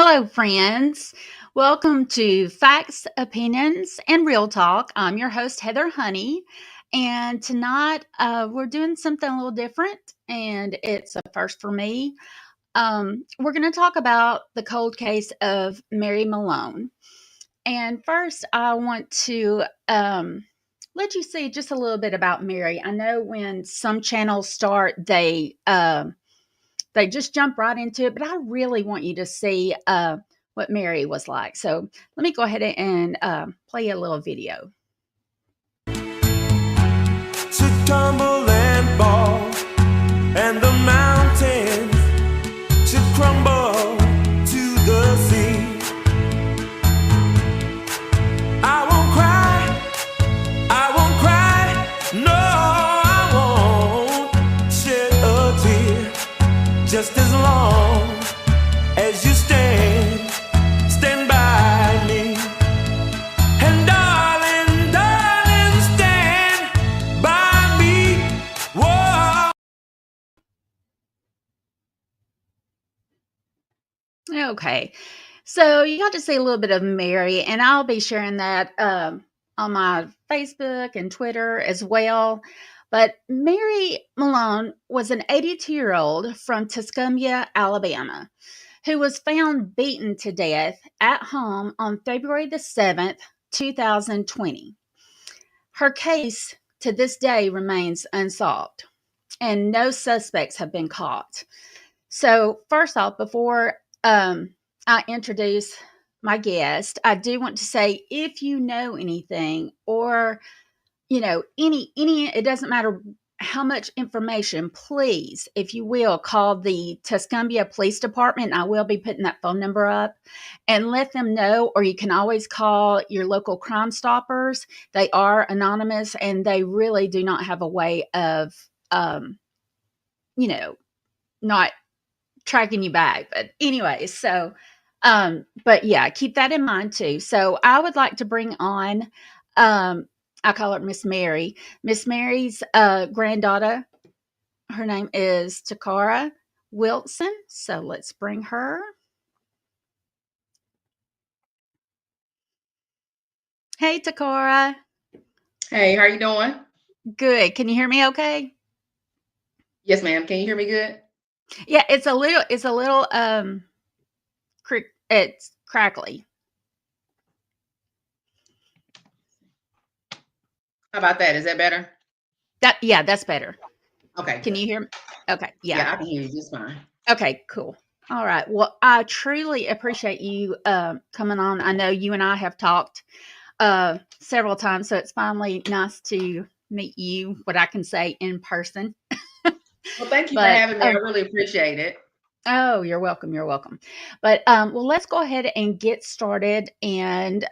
Hello, friends. Welcome to Facts, Opinions, and Real Talk. I'm your host, Heather Honey. And tonight we're doing something a little different, and it's a first for me. We're going to talk about the cold case of Mary Malone. And first, I want to let you see just a little bit about Mary. I know when some channels start, they just jump right into it, but I really want you to see what Mary was like. So let me go ahead and play a little video. To tumble and fall, and the mountains to crumble to the sea. I won't cry, no, I won't shed a tear, just as long as you stand by me. And darling, stand by me. Whoa. Okay. So you got to see a little bit of Mary, and I'll be sharing that on my Facebook and Twitter as well. But Mary Malone was an 82-year-old from Tuscumbia, Alabama, who was found beaten to death at home on February the 7th, 2020. Her case to this day remains unsolved, and no suspects have been caught. So, first off, before I introduce my guest, I do want to say if you know anything or any it doesn't matter how much information, please, if you will, call the Tuscumbia Police Department. I will be putting that phone number up and let them know, or you can always call your local Crime Stoppers. They are anonymous and they really do not have a way of not tracking you back. But anyway, so but yeah, keep that in mind too. So I would like to bring on I call her Miss Mary. Miss Mary's granddaughter. Her name is Takara Wilson. So let's bring her. Hey, Takara. Hey, how you doing? Good. Can you hear me okay? Yes, ma'am. Can you hear me good? Yeah, it's a little it's crackly. How about that? Is that better? That's better. Okay. Can you hear me? Okay. Yeah, I can hear you just fine. Okay, cool. All right. Well, I truly appreciate you coming on. I know you and I have talked several times, so it's finally nice to meet you, what I can say, in person. Well, thank you for having me. I really appreciate it. Oh, you're welcome. You're welcome. But well, let's go ahead and get started. And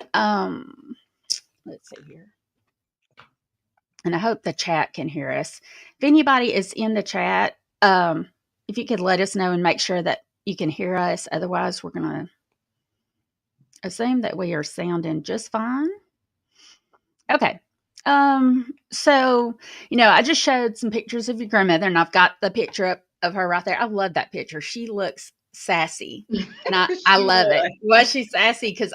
let's see here. And I hope the chat can hear us. If anybody is in the chat, if you could let us know and make sure that you can hear us. Otherwise, we're going to assume that we are sounding just fine. Okay. So, I just showed some pictures of your grandmother, and I've got the picture up of her right there. I love that picture. She looks sassy, and I love it. Was she sassy? Because,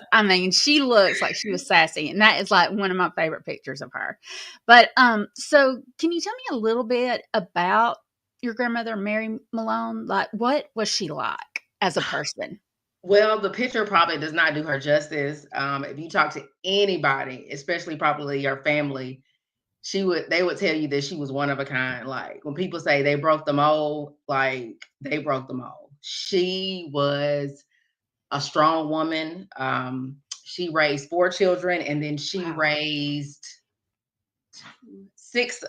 she looks like she was sassy, and that is like one of my favorite pictures of her. But, so can you tell me a little bit about your grandmother, Mary Malone? Like, what was she like as a person? Well, the picture probably does not do her justice. If you talk to anybody, especially probably your family, they would tell you that she was one of a kind. Like when people say they broke the mold, like they broke the mold. She was a strong woman. She raised 4 children, and then she raised 6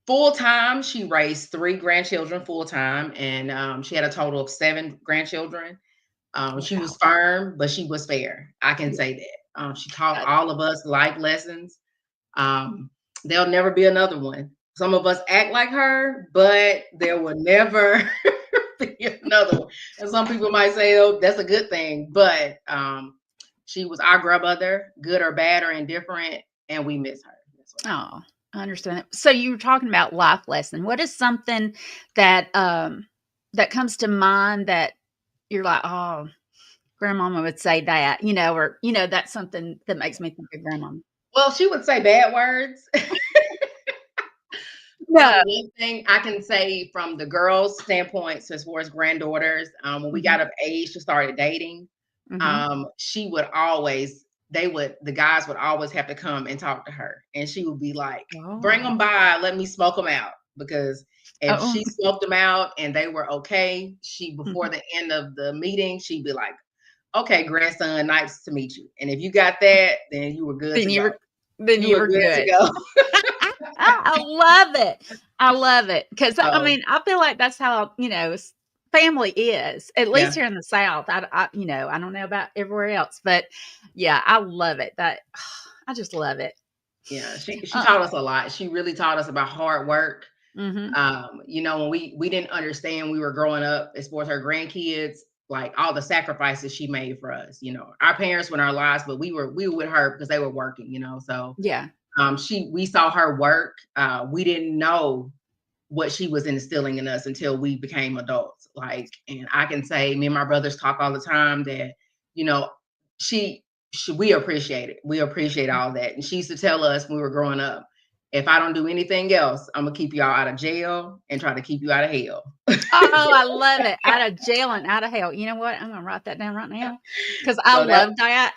full time. She raised 3 grandchildren full time, and she had a total of 7 grandchildren. She was firm, but she was fair. I can say that. She taught all of us life lessons. There'll never be another one. Some of us act like her, but there will never be another one. And some people might say, "Oh, that's a good thing," but she was our grandmother, good or bad or indifferent, and we miss her. Oh, I understand that. So you were talking about life lesson. What is something that that comes to mind that you're like, oh, grandmama would say that, or, that's something that makes me think of grandmama. Well, she would say bad words. No. One thing I can say from the girls' standpoint, so as far as granddaughters, when we Mhm, got of age to started dating, mhm. she would always, the guys would always have to come and talk to her, and she would be like, "Bring Oh. them by, let me smoke them out." Because if Oh. she smoked them out and they were okay, she before Mhm. the end of the meeting, she'd be like, "Okay, grandson, nice to meet you. And if you got that, then you were good Then to you go. were then You you were were good to good. go." I love it. I love it because I So mean, I feel like that's how, family is, at least yeah, here in the South. I don't know about everywhere else, but yeah, I love it. That I just love it. yeah. She Uh, taught us a lot. She really taught us about hard work. mhm. When we didn't understand we were growing up as far as her grandkids, like all the sacrifices she made for us. Our parents were in our lives, but we were with her because they were working. So Yeah. we saw her work. We didn't know what she was instilling in us until we became adults. And I can say, me and my brothers talk all the time that, you know, she, we appreciate it. We appreciate all that. And she used to tell us when we were growing up, if I don't do anything else, I'm gonna keep y'all out of jail and try to keep you out of hell. Oh, I love it. Out of jail and out of hell. You know what? I'm gonna write that down right now because I So love that.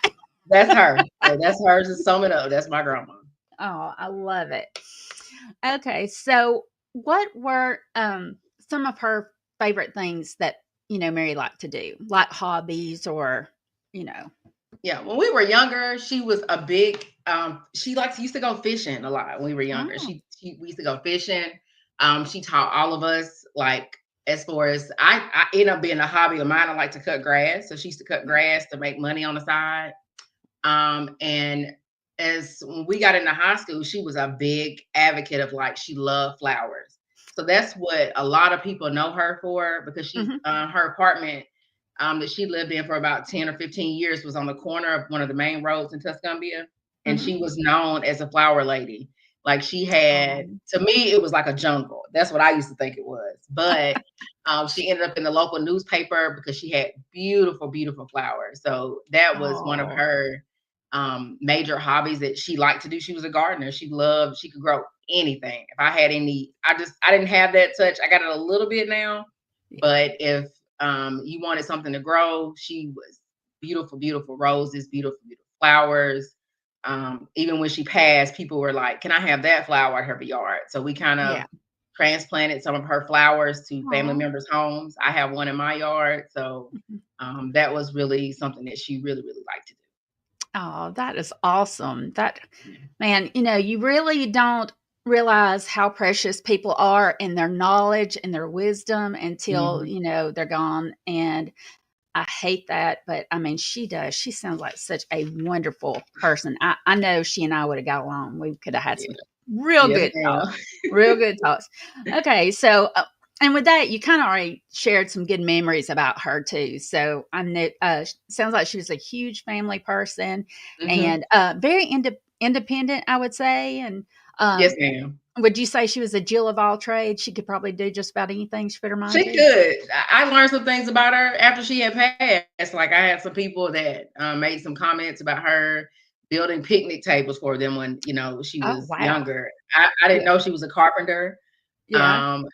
that's her. So that's hers to sum it up. That's my grandma. Oh, I love it. Okay, so what were some of her favorite things that Mary liked to do, like hobbies or you know? Yeah, when we were younger, she was a big she used to go fishing a lot when we were younger. Oh, She we used to go fishing. She taught all of us like as far as I ended up being a hobby of mine. I like to cut grass. So she used to cut grass to make money on the side. And as when we got into high school, she was a big advocate of like she loved flowers. So that's what a lot of people know her for because hmm, her apartment that she lived in for about 10 or 15 years was on the corner of one of the main roads in Tuscumbia. And hmm. she was known as a flower lady. Like she had, Oh, to me, it was like a jungle. That's what I used to think it was. But she ended up in the local newspaper because she had beautiful, beautiful flowers. So that was one of oh, her major hobbies that she liked to do. She was a gardener. She could grow anything. If I had any, I didn't have that touch. I got it a little bit now, yeah, but if you wanted something to grow, she was beautiful, beautiful roses, beautiful, beautiful flowers. Even when she passed, people were like, "Can I have that flower at her yard?" So we kind yeah. of transplanted some of her flowers to family Oh, members' homes. I have one in my yard, so that was really something that she really, really liked to oh, that is awesome. That do. man, you really don't realize how precious people are in their knowledge and their wisdom until Mhm. they're gone. And I hate that, but I mean, she does. She sounds like such a wonderful person. I know she and I would have got along. We could have had Yeah. some real Yes, good talk, ma'am. real good talks. Okay, so and with that, you kind of already shared some good memories about her too. So I know sounds like she was a huge family person Mhm. and very independent, I would say. And Yes, um, ma'am. would you say she was a Jill of all trades? She could probably do just about anything she put her mind She to. could. I learned some things about her after she had passed. Like I had some people that made some comments about her building picnic tables for them when she Oh was wow, younger. I didn't yeah, know she was a carpenter. yeah. Um,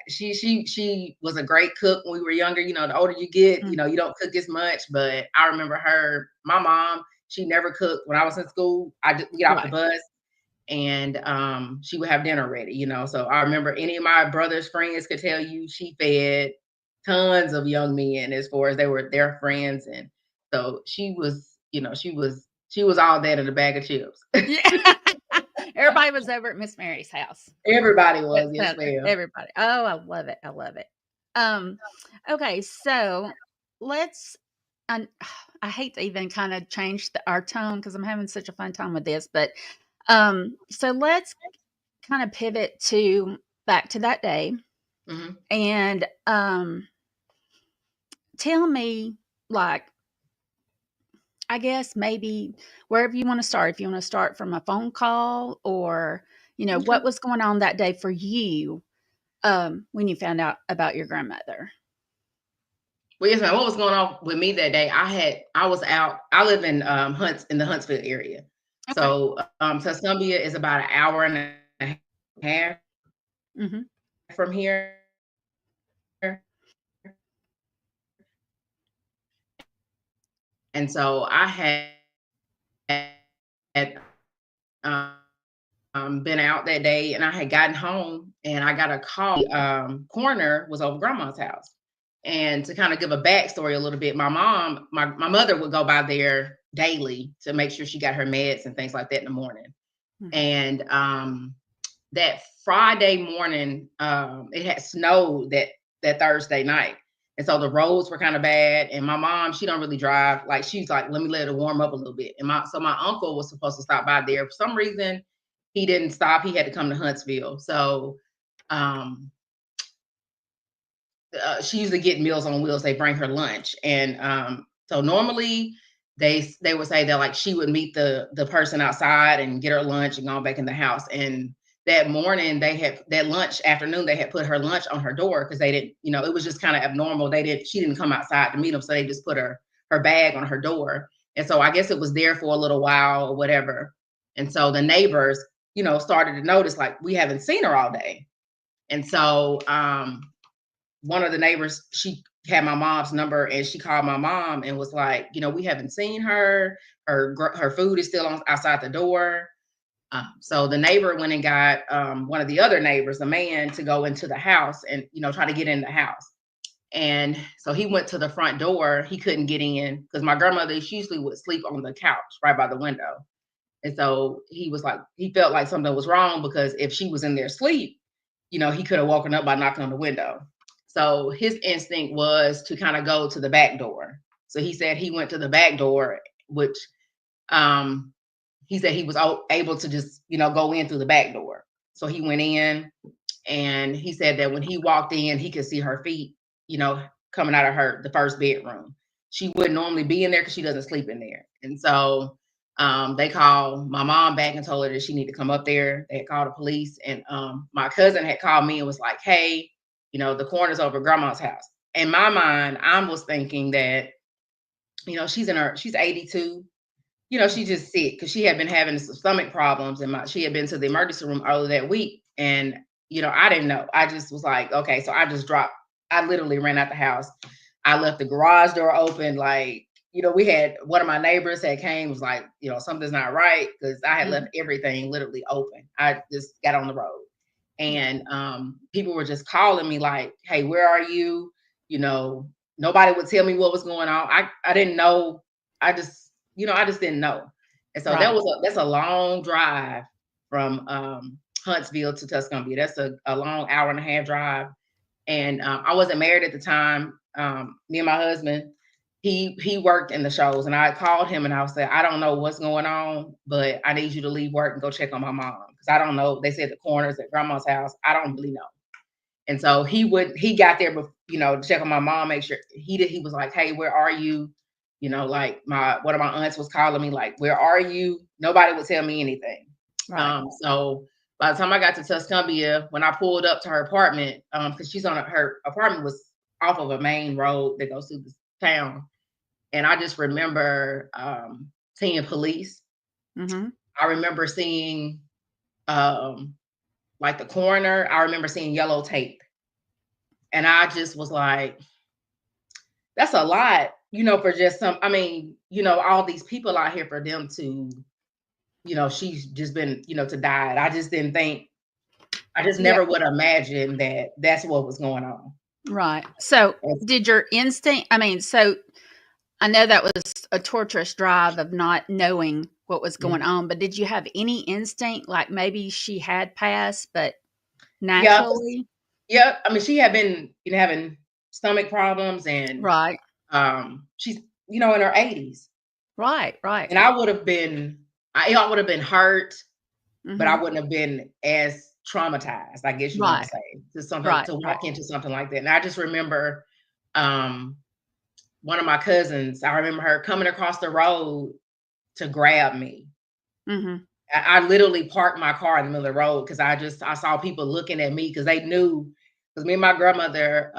she was a great cook when we were younger. The older you get, Mm. you don't cook as much. But I remember my mom. She never cooked when I was in school. I just get off the Right. bus and she would have dinner ready. So I remember any of my brother's friends could tell you she fed tons of young men as far as they were their friends, and so she was all that in a bag of chips. Yeah. Everybody was over at Miss Mary's house. Everybody That was, yes, sounds ma'am. everybody. Oh, I love it. I love it. Um, okay, so let's and I hate to even kind of change our tone because I'm having such a fun time with this, but so let's kind of pivot to back to that day Hmm. and tell me like I guess maybe wherever you wanna start, if you wanna start from a phone call or, Okay. what was going on that day for you, when you found out about your grandmother? Well, yes, ma'am. What was going on with me that day? I was out. I live in the Huntsville area. Okay. So Tuscumbia is about an hour and a half Mhm. from here. And so I had been out that day and I had gotten home and I got a call. Coroner was over grandma's house. And to kind of give a backstory a little bit, my mother would go by there daily to make sure she got her meds and things like that in the morning. Mhm. And that Friday morning, it had snowed that Thursday night. And so the roads were kind of bad. And my mom, she don't really drive. Like she's like, let me let it warm up a little bit. And my uncle was supposed to stop by there. For some reason, he didn't stop. He had to come to Huntsville. So um she usually get Meals on Wheels. They bring her lunch. And so normally they would say that like she would meet the person outside and get her lunch and go back in the house. And that morning they had that lunch afternoon, they had put her lunch on her door because they didn't, it was just kind of abnormal. She didn't come outside to meet them. So they just put her bag on her door. And so I guess it was there for a little while or whatever. And so the neighbors, started to notice like we haven't seen her all day. And so one of the neighbors, she had my mom's number and she called my mom and was like, we haven't seen her. Her food is still outside the door. So the neighbor went and got one of the other neighbors, a man, to go into the house and try to get in the house. And so he went to the front door. He couldn't get in because my grandmother, she usually would sleep on the couch right by the window. And so he felt like something was wrong because if she was in there asleep, he could have woken up by knocking on the window. So his instinct was to kind of go to the back door. So he said he went to the back door, which um, he said he was able to just, go in through the back door. So he went in and he said that when he walked in, he could see her feet, coming out of the first bedroom. She wouldn't normally be in there because she doesn't sleep in there. And so they called my mom back and told her that she needed to come up there. They had called the police. And my cousin had called me and was like, hey, the coroner's over at grandma's house. In my mind, I was thinking that, she's 82. She's just sick because she had been having some stomach problems and she had been to the emergency room earlier that week. And, I didn't know. I just was like, okay. So I literally ran out the house. I left the garage door open. Like, we had one of my neighbors that came, was like, something's not right because I had left Mhm. everything literally open. I just got on the road. And people were just calling me like, hey, where are you? Nobody would tell me what was going on. I didn't know. I just didn't know. And so Right. that's a long drive from Huntsville to Tuscumbia. That's a long hour and a half drive. And I wasn't married at the time. Me and my husband, he worked in the shows, and I called him and I said, I don't know what's going on, but I need you to leave work and go check on my mom because I don't know. They said the coroner's at grandma's house. I don't really know. And so he got there, to check on my mom, make sure he did. He was like, hey, where are you? Like one of my aunts was calling me like, where are you? Nobody would tell me anything. Right. So by the time I got to Tuscumbia, when I pulled up to her apartment, because her apartment was off of a main road that goes through the town. And I just remember seeing police. Mhm. I remember seeing um, like the coroner. I remember seeing yellow tape. And I just was like, that's a lot, for just all these people out here for them to, she's just been, to die. I just didn't think, I just Yeah. never would imagine that that's what was going on. Right. So, It's- did your instinct so I know that was a torturous drive of not knowing what was going Mhm. on, but did you have any instinct, like maybe she had passed, but Yeah, naturally? yeah. I mean, she had been, having stomach problems, and Right. she's, in her 80s, Right, right. and I would have been hurt, but I Mhm. wouldn't have been as traumatized, I guess you want to Right, say, right, to right. walk into something like that. And I just remember um, one of my cousins. I remember her coming across the road to grab me. Mhm. I literally parked my car in the middle of the road because I saw people looking at me because they knew because me and my grandmother,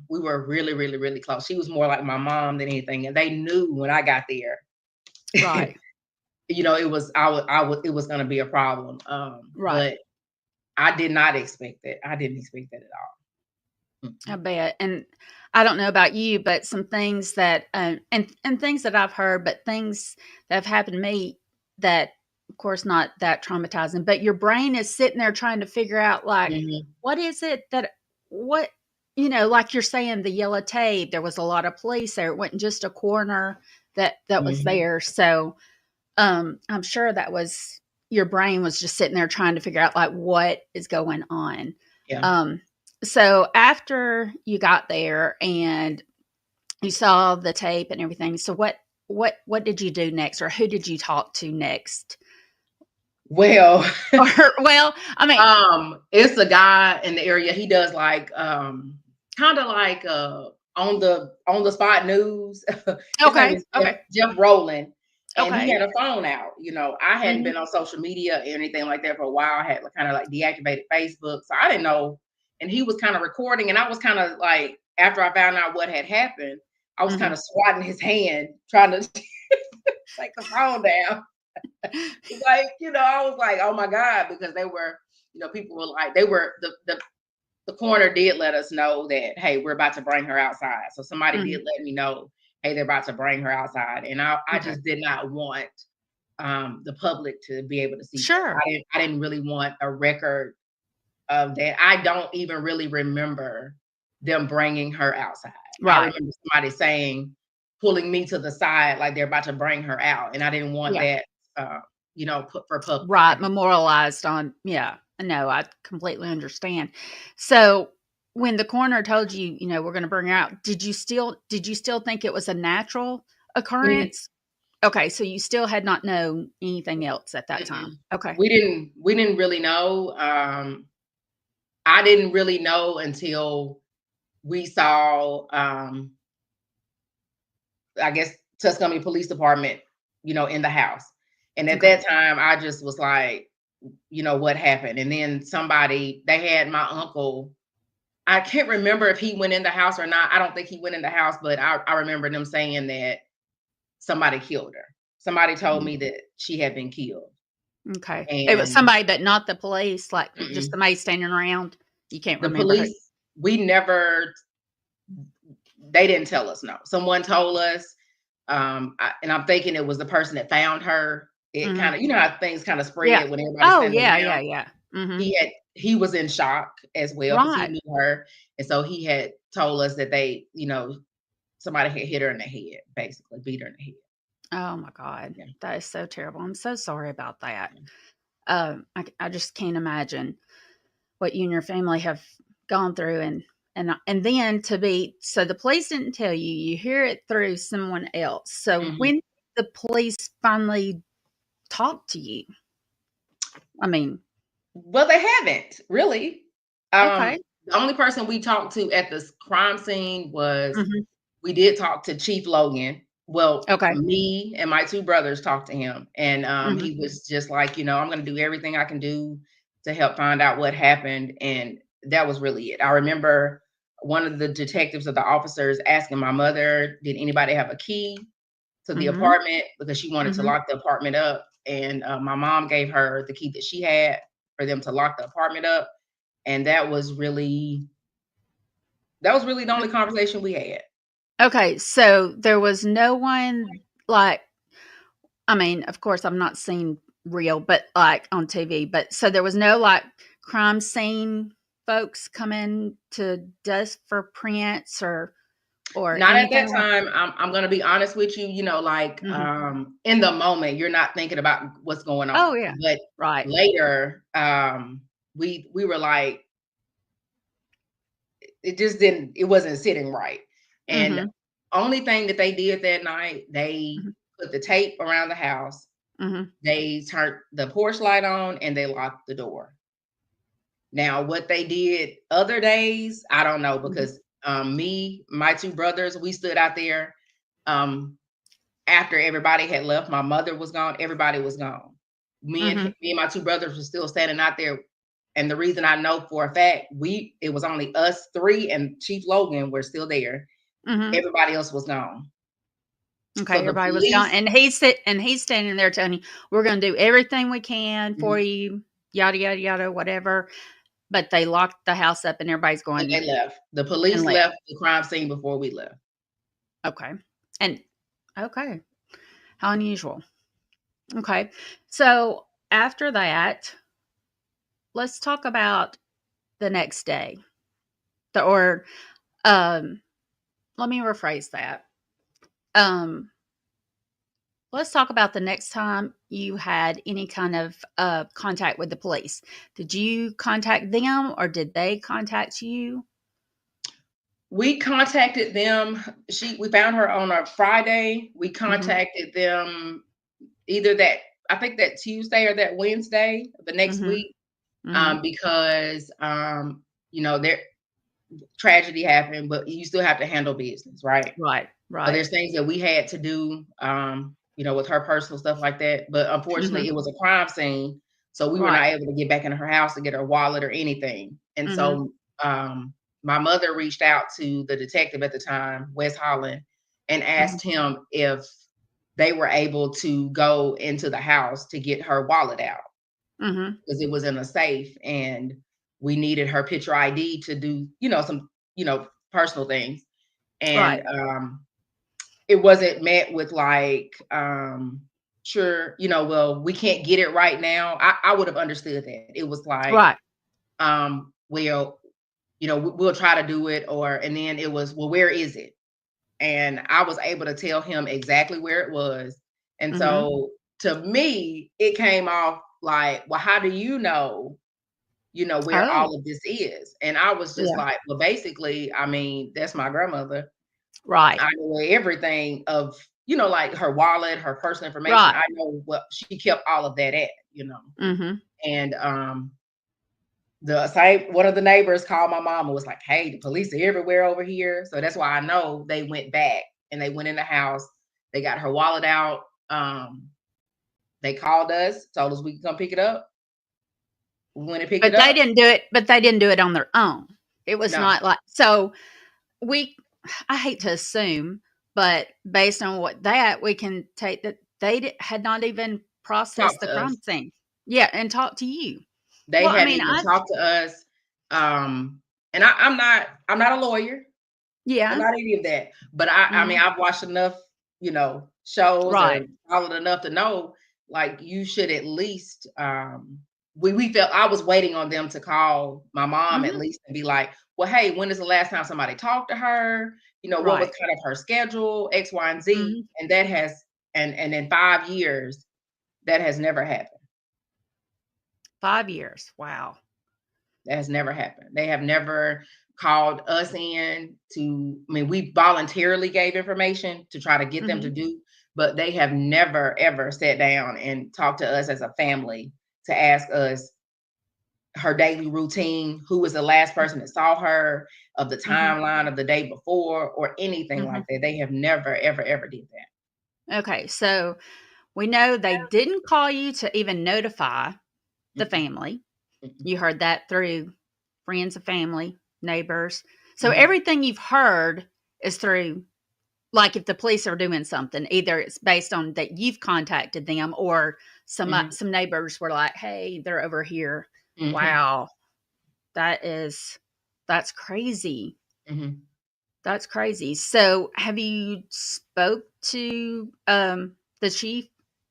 we were really, really, really close. She was more like my mom than anything, and they knew when I got there, Right. it was it was going to be a problem. Right. But I did not expect that. I didn't expect that at all. I bet. And I don't know about you, but some things that and things that I've heard, but things that have happened to me that of course not that traumatizing, but your brain is sitting there trying to figure out like Mm-hmm. what is it that what like you're saying the yellow tape, there was a lot of police there. It wasn't just a coroner that was Mm-hmm. there. So I'm sure that was your brain was just sitting there trying to figure out like what is going on. Yeah. Um, so after you got there and you saw the tape and everything, so what did you do next, or who did you talk to next? Well, Or well, I mean, it's a guy in the area. He does like kind of like on the spot news. His name okay, is okay, Jeff Rowland, and he okay, had a phone out. I hadn't hmm been on social media or anything like that for a while. I had kind of like deactivated Facebook, so I didn't know. And he was kind of recording, and I was kind of like, after I found out what had happened, I was kind hmm of swatting his hand, trying to take the phone down. Like, I was like, oh my God, because they were, people were like, they were the coroner did let us know that, hey, we're about to bring her outside. So somebody hmm did let me know, hey, they're about to bring her outside. And I okay, just did not want the public to be able to see that. sure, I didn't really want a record of that. I don't even really remember them bringing her outside. I right, remember somebody saying, pulling me to the side like they're about to bring her out, and I didn't want yeah. that, put for public. I Right, didn't. memorialized on yeah. No, I completely understand. So, when the coroner told you, we're gonna bring her out, did you still think it was a natural Mm, occurrence? Okay, so you still had not known anything else at that mm-mm. time. Okay. We didn't really know. I didn't really know until we saw, I guess, Tuscany Police Department, in the house. And at Okay. that time, I just was like, what happened? And then they had my uncle. I can't remember if he went in the house or not. I don't think he went in the house, but I remember them saying that somebody killed her. Somebody told Mhm. me that she had been killed. Okay. It was And somebody but not the police, like, just mm-mm. somebody standing around? You can't The remember who? police, we never, they didn't tell us no. Someone told us, and I'm thinking it was the person that found her. It kind Mhm. of, how things kind of Yeah. spread when everybody's Oh, standing yeah, yeah, around. yeah. Mhm. He was in shock as well because he Right. knew her, and so he had told us that somebody had hit her in the head, basically beat her in the head. Oh my god. Yeah. That is so terrible. I'm so sorry about that. Yeah. I just can't imagine what you and your family have gone through, and then to be so the police didn't tell you, you hear it through someone else. So Mhm. when did the police finally talk to you? I mean, Well, they haven't really. okay. The only person we talked to at this crime scene was, Mhm. we did talk to Chief Logan. Well, Okay. me and my two brothers talked to him, and Mhm. he was just like, I'm going to do everything I can do to help find out what happened, and that was really it. I remember one of the detectives or the officers asking my mother, "Did anybody have a key to the Mhm. apartment?" Because she wanted to Mhm. lock the apartment up, and my mom gave her the key that she had for them to lock the apartment up, and that was really the only conversation we had. Okay, so there was no one like I mean, of course, I'm not seeing real, but like on TV. But so there was no like crime scene folks coming to dust for prints or Not at that anything like. time. I'm gonna be honest with you. Like, Mhm. in the moment, you're not thinking about what's going on. Oh yeah, But right. later, we were like, it just didn't. It wasn't sitting right. And Mhm. only thing that they did that night, they Mhm. put the tape around the house. Mhm. They turned the porch light on and they locked the door. Now, what they did other days, I don't know, Mhm. because my two brothers, we stood out there. Um, After everybody had left, my mother was gone, everybody was gone. Me and Mhm. me and my two brothers were still standing out there, And the reason I know for a fact, it was only us three and Chief Logan were still there. Mhm. Everybody else was gone. Okay, So the everybody was gone, police, and he's standing there telling you, "We're gonna do everything we can for mhm, you, yada, yada, yada, whatever," but they locked the house up and everybody's and going they left. The and police left. left the crime scene before we left. Okay. And okay, how unusual. Okay. So, after that, let's talk about the next day. The or um let me rephrase that. Um let's talk about the next time you had any kind of contact with the police. Did you contact them or did they contact you? We contacted them. We found her on a Friday. We Mhm. contacted them either that, I think that Tuesday or that Wednesday of the next Mhm. week, Mhm. because there tragedy happened, but you still have to handle business, right? Right. So Right. there's things that we had to do, with her personal stuff like that. But unfortunately, Mhm. it was a crime scene, so we were Right. not able to get back in her house to get her wallet or anything. And Mhm. so, my mother reached out to the detective at the time, Wes Holland, and Mhm. asked him if they were able to go into the house to get her wallet out Mhm. because it was in a safe, and we needed her picture ID to do, some, personal things. And Right. it wasn't met with like, sure, well, we can't get it right now. I would have understood that. It was like, Right. well, we'll try to do it, and then it was, well, where is it? And I was able to tell him exactly where it was. And Mhm. so to me, it came off like, well, how do where Oh, all of this is? And I was just yeah. like, well, basically, I mean, that's my grandmother. Right. I know everything of, like her wallet, her personal information. Right. I know what she kept all of that at. Mhm. And the same one of the neighbors called my mom and was like, "Hey, the police are everywhere over here." So that's why I know they went back and they went in the house. They got her wallet out. They called us, told us we could come pick it up. We went and picked it up. But they didn't do it on their own. It was No, not like so we I hate to assume, but based on what that we can take that had not even processed talk the to crime us. scene. Yeah, and talk to you. They Well, I hadn't mean, even I talked to us. And I'm not a lawyer. I'm yeah. not any of that. But I mean, Mhm. I've watched enough, shows Right. or followed enough to know, like, you should at least, we felt I was waiting on them to call my mom at Mhm. least and be like, well, hey, when is the last time somebody talked to her? What was Right. kind of her schedule, X, Y, and Z. Mhm. And that has, and in 5 years, that has never happened. 5 years. Wow. That has never happened. They have never called us in to, I mean, we voluntarily gave information to try to get them to Mhm. do, but they have never, ever sat down and talked to us as a family to ask us her daily routine, who was the last person that saw her, of the Mhm. timeline of the day before, or anything Mhm. like that. They have never, ever, ever did that. Okay, so we know they didn't call you to even notify the Mm-mm, family. mm-mm, You heard that through friends of family, neighbors. So mhm, everything you've heard is through like if the police are doing something, either it's based on that you've contacted them or mhm, some neighbors were like, "Hey, they're over here." mhm, Wow, that is that's crazy. mhm, That's crazy. So, have you spoke to the chief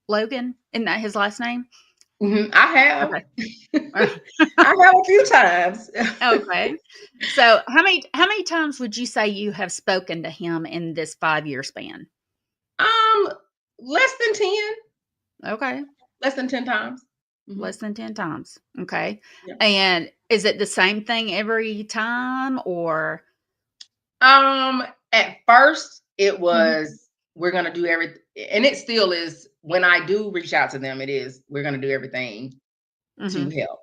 Logan? Isn't that his last name? mhm. I have. Okay. I have a few times. Okay. So, how many times would you say you have spoken to him in this 5-year span? Um, less than 10, Okay. less than 10 times. Mhm. Less than 10 times. Okay. Yeah. And is it the same thing every time or At first it Mhm, was, we're gonna do everything, and it still is. When I do reach out to them, it is, we're gonna do everything to mhm, help.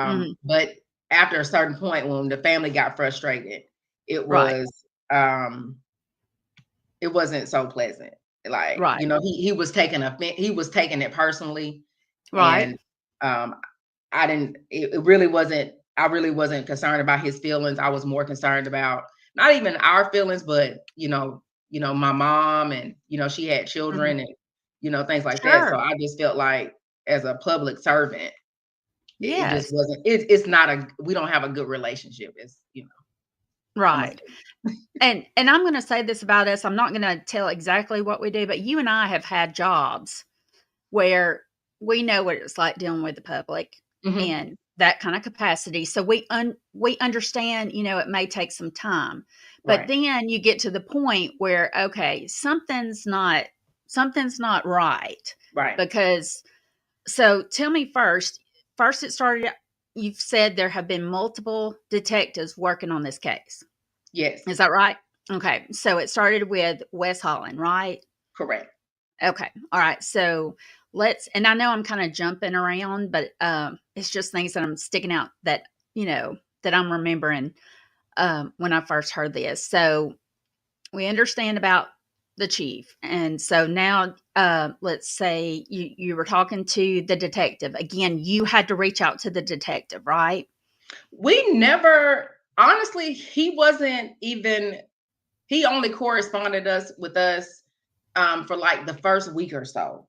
mhm. But after a certain point when the family got frustrated, it Right. was um it wasn't so pleasant. Like, Right. he was taking it personally. Right. And um I didn't. It really wasn't. I really wasn't concerned about his feelings. I was more concerned about not even our feelings, but my mom, and she had Mhm. children, and things like that. So Sure. I just felt like as a public servant, it just Yes. wasn't. It's not a. We don't have a good relationship. I'm gonna Right. say. And I'm gonna say this about us, I'm not gonna tell exactly what we do, but you and I have had jobs where we know what it's like dealing with the public Mhm. in that kind of capacity. So we understand, it may take some time. But Right. then you get to the point where, okay, something's not right. Right. Because so tell me first it started, you've said there have been multiple detectives working on this case. Yes. Is that right? Okay. So it started with Wes Holland, right? Correct. Okay. All right. So and I know I'm kind of jumping around, but it's just things that I'm sticking out that I'm remembering when I first heard this. So we understand about the chief. And so now let's say you were talking to the detective. Again, you had to reach out to the detective, right? We never. Honestly, he wasn't even. He only corresponded us with us for like the first week or so.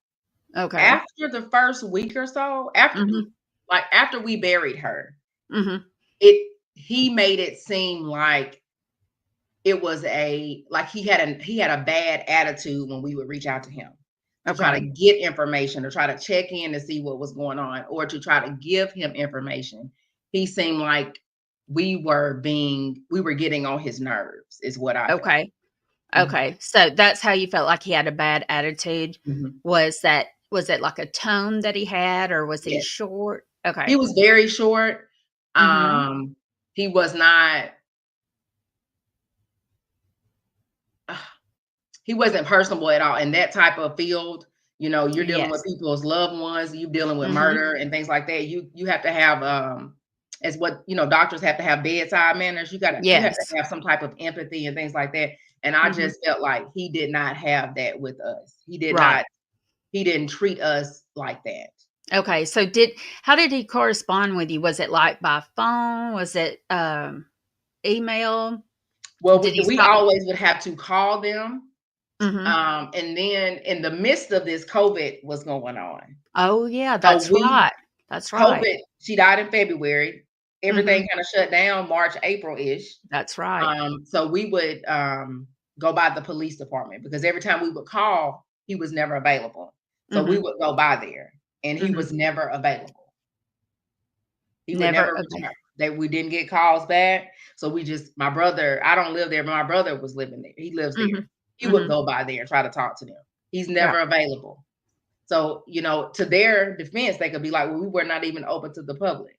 Okay. After the first week or so, Mhm. after we buried her, Mhm. it he made it seem like it was like he had a bad attitude when we would reach out to him to try to Okay. get information or try to check in to see what was going on or to try to give him information. He seemed like we were getting on his nerves is what I felt. Okay. Mhm. Okay, so that's how you felt like he had a bad attitude? Mhm. Was it like a tone that he had, or was he Yes. short? He Okay. was very short. Mhm. He was not he wasn't personable at all in that type of field. You're dealing with Yes. people's loved ones, you dealing with Mhm. murder and things like that. You have to have as what doctors have to have bedside manners. You have to Yes. have some type of empathy and things like that. And I Mhm. just felt like he did not have that with us. Right. He didn't treat us like that. Okay, so how did he correspond with you? Was it, like, by phone? Was it, email? Well, Did we, he we stop? always would have to call them. Mhm. And then in the midst of this, COVID was going on. Oh, yeah, So that's right. That's right. COVID, she died in February. Mhm. Everything kind of shut down March, April-ish. That's right. So we would go by the police department because every time we would call, he was never available. So we Mhm. would go by there and he Mhm. was never available. He would Never never okay. return. We didn't get calls back. So my brother, I don't live there, but my brother was living there. He lives there. Mhm. He would Mhm. go by there and try to talk to them. He's Yeah. never available. So, to their defense, they could be like, well, we were not even open to the public,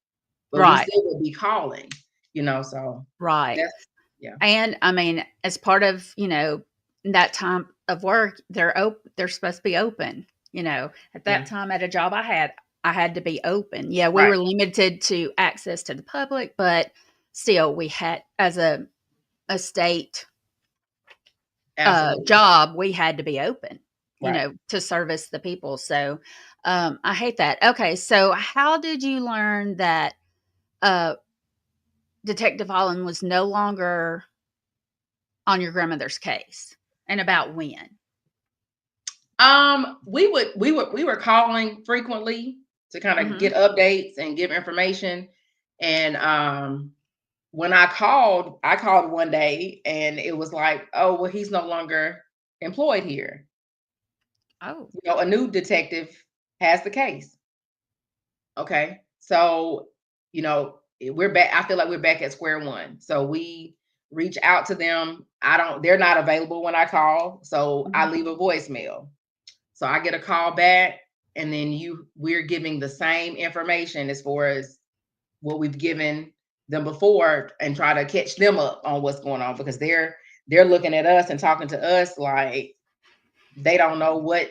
but we Right. still would be calling, so Right. that's, yeah, And, I mean, as part of, that time of work, they're supposed to be open, At that yeah, time at a job I had to be open. Yeah, we right, were limited to access to the public, but still we had as a state, absolutely, job, we had to be open, right. to service the people, so, I hate that. Okay, so how did you learn that, uh, Detective Holland was no longer on your grandmother's case, and about when? We were calling frequently to kind of Mhm, get updates and give information, and when I called one day, and it was like, oh, well, he's no longer employed here. oh, A new detective has the case. Okay. So, we're back. I feel like we're back at square one. So we reach out to them. They're not available when I call. So I mhm, leave a voicemail. So I get a call back, and then we're giving the same information as far as what we've given them before and try to catch them up on what's going on because they're looking at us and talking to us like they don't know what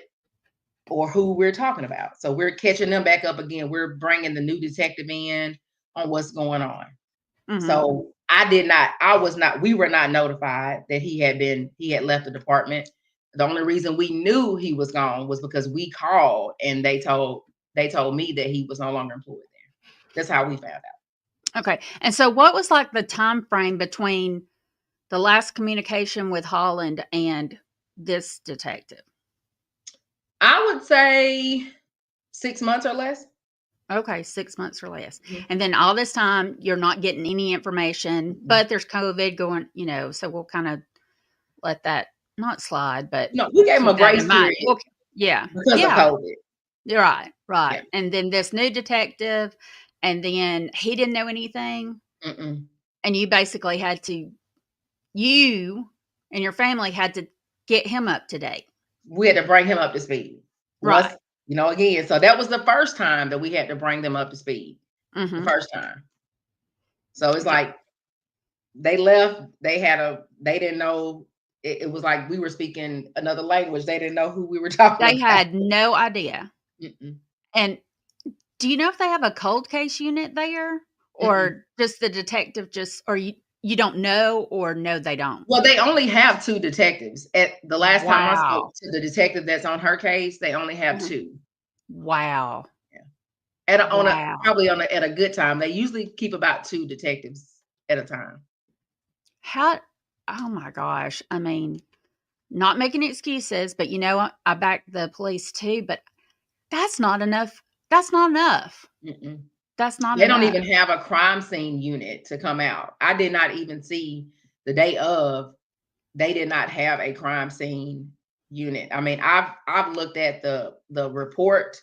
or who we're talking about. So we're catching them back up again. We're bringing the new detective in on what's going on. mhm, So we were not notified that he had left the department. The only reason we knew he was gone was because we called and they told me that he was no longer employed there. That's how we found out. Okay. And so what was like the time frame between the last communication with Holland and this detective? I would say 6 months or less. Okay, 6 months or less. Mhm. And then all this time, you're not getting any information, Mhm. but there's COVID going, so we'll kind of let that not slide, but No, we gave him keep a that in grace mind. period Well, yeah, because of yeah, COVID. you're right, Yeah. right. And then this new detective, and then he didn't know anything, Mm-mm. and you basically had to, you and your family had to get him up to date. We had to bring him up to speed. Right. Once, again, so that was the first time that we had to bring them up to speed. The Mm-hmm. first time. So it's Yeah. like they left, they didn't know it was like we were speaking another language. They didn't know who we were talking They about. had no idea. Mm-mm. And do you know if they have a cold case unit there, Mm-mm. or just the detective or you don't know, or no, they don't? Well, they only have two detectives. At the last time I spoke Wow. to the detective that's on her case, they only have Mhm. two. Wow. Yeah. Wow. At a good time. They usually keep about two detectives at a time. How Oh my gosh. I mean, not making excuses, but I back the police too, but that's not enough. That's not enough. Mm-mm. That's not They don't enough. even have a crime scene unit to come out. I did not even see the day of. They did not have a crime scene unit. I mean, I've looked at the report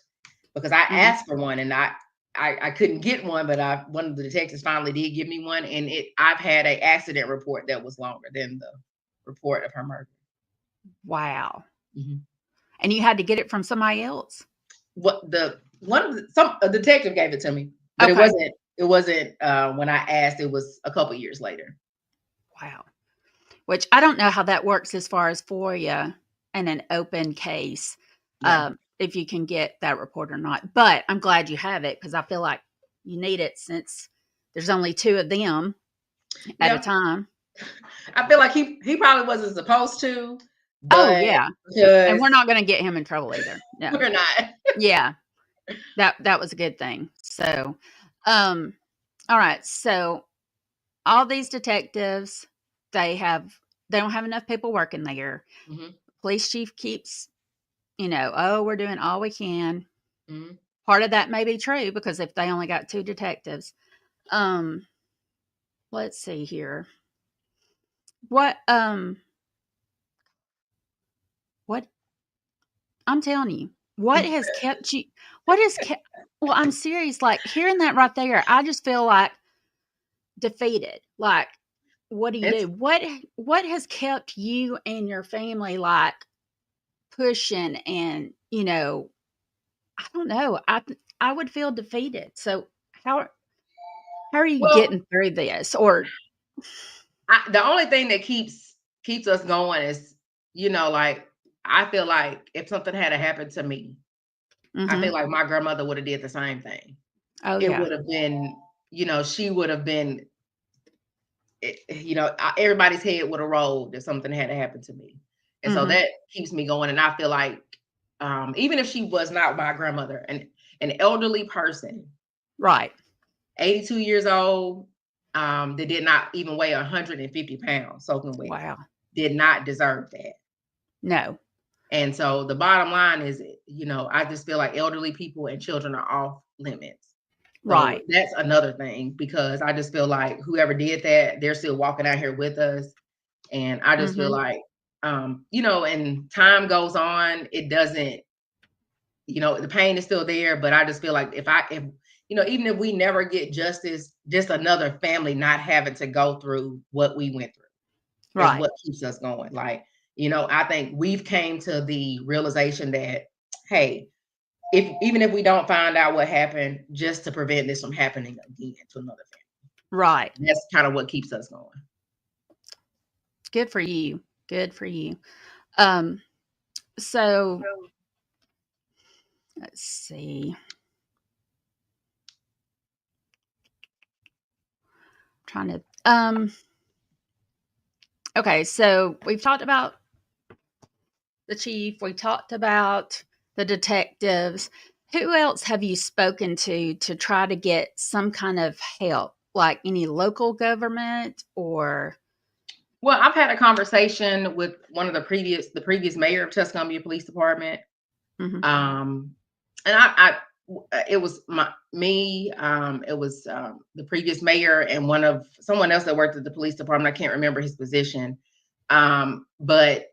because I Mhm. asked for one and I couldn't get one, but one of the detectives finally did give me one, and I've had a accident report that was longer than the report of her murder. Wow. Mhm. And you had to get it from somebody else? What the one of the, some a detective gave it to me, but it Okay. wasn't it wasn't when I asked. It was a couple years later. Wow. Which I don't know how that works as far as FOIA and an open case, Yeah, if you can get that report or not. But I'm glad you have it because I feel like you need it since there's only 2 of them at a yeah. time. I feel like he probably wasn't supposed to, Oh, but yeah. And because we're not gonna get him in trouble either. No. we're not. Yeah. That was a good thing. So, um, all right. So all these detectives, they have they don't have enough people working there. Mhm, Police chief keeps, "Oh, we're doing all we can." mhm. Part of that may be true because if they only got 2 detectives. Um, let's see here. What, what I'm telling you, what has kept well, I'm serious, like, hearing that right there, I just feel, like, defeated. Like, what do you It's do? What has kept you and your family, like, pushing and, I don't know, I would feel defeated. So, how how are you well, getting through this? Or the only thing that keeps us going is, like I feel like if something had to happen to me, I feel Mhm. like my grandmother would have did the same thing. Oh, It yeah. would have been, she would have been, everybody's head would have rolled if something had to happen to me, and so Mhm. that keeps me going. And I feel like, even if she was not my grandmother, an elderly person, Right. 82 years old, that did not even weigh 150 pounds soaking wet, Wow. did not deserve that. No. And so the bottom line is, I just feel like elderly people and children are off limits. So Right. that's another thing because I just feel like whoever did that, they're still walking out here with us. And I just feel Mhm. like, and time goes on, it doesn't, the pain is still there. But I just feel like even if we never get justice, just another family not having to go through what we went through is Right. what keeps us going. Like, I think we've came to the realization that, hey, if even if we don't find out what happened, just to prevent this from happening again to another Right. family. That's kind of what keeps us going. Good for you. Good for you. Um, so let's see. Trying to okay, so we've talked about the chief, we talked about the detectives. Who else have you spoken to try to get some kind of help, like any local government or? Well, I've had a conversation with one of the previous mayor of Tuscumbia Police Department. Mhm, Um, and it was me, it was the previous mayor and someone else that worked at the police department. I can't remember his position. But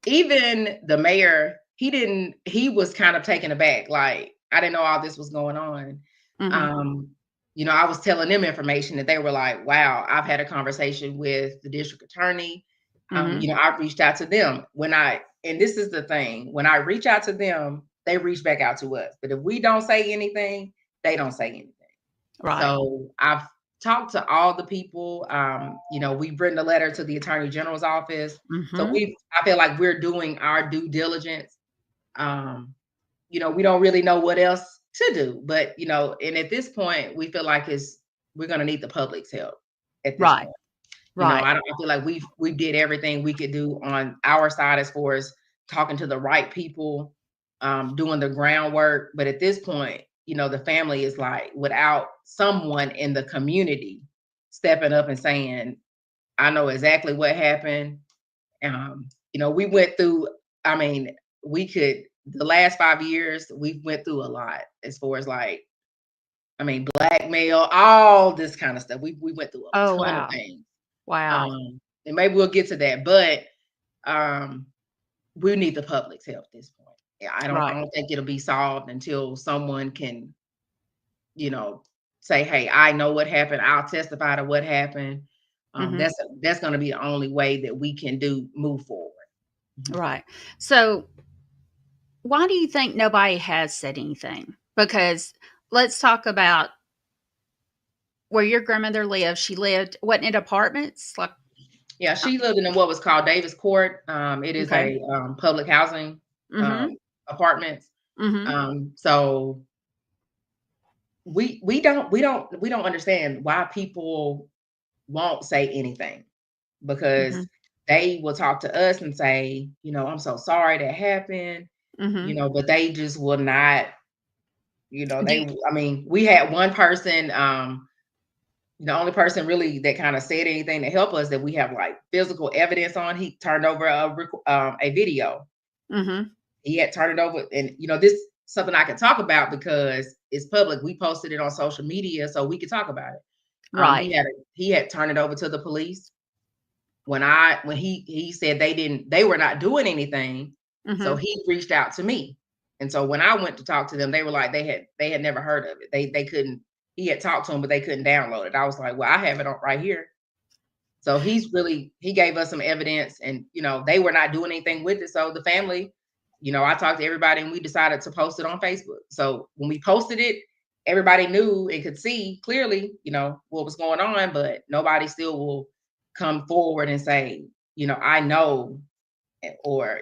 even the mayor, he was kind of taken aback. Like, I didn't know all this was going on. mhm, Um, I was telling them information that they were like, wow, I've had a conversation with the district attorney. mhm. I've reached out to them and this is the thing, when I reach out to them, they reach back out to us. But if we don't say anything, they don't say anything. Right. So I've talked to all the people. We've written a letter to the Attorney General's office. So Mhm. I feel like we're doing our due diligence. Um, we don't really know what else to do, but and at this point, we feel like we're gonna need the public's help at this Right. point. Right. I feel like we did everything we could do on our side as far as talking to the right people, doing the groundwork. But at this point, the family is like without someone in the community stepping up and saying, "I know exactly what happened." We went through. I mean, we could the last 5 years we went through a lot as far as like, I mean, blackmail, all this kind of stuff. We went through a Oh, ton of wow. things. Wow. And maybe we'll get to that, but um, we need the public's help at this point. Yeah, I Right. don't think it'll be solved until someone can, you know, say, "Hey, I know what happened. I'll testify to what happened." Mhm. That's going to be the only way that we can move forward. Mhm. Right. So, why do you think nobody has said anything? Because let's talk about where your grandmother lived. She lived wasn't it apartments? Like, Yeah, uh, she lived in what was called Davis Court. It is okay. a public housing um, Mhm. apartments. Mhm. So we don't understand why people won't say anything, because Mhm. they will talk to us and say, I'm so sorry that happened, Mhm. but they just will not, Do you, I mean, we had one person, the only person really that kind of said anything to help us that we have like physical evidence on, he turned over a video. mhm. He had turned it over, and this is something I can talk about because it's public. We posted it on social media, so we could talk about it. Right. He had turned it over to the police. When he said they were not doing anything, so Mhm. he reached out to me. And so when I went to talk to them, they were like they had never heard of it. They couldn't. He had talked to them, but they couldn't download it. I was like, well, I have it on right here. So he gave us some evidence, and they were not doing anything with it. So the family, I talked to everybody and we decided to post it on Facebook. So when we posted it, everybody knew and could see clearly, what was going on, but nobody still will come forward and say, I know, or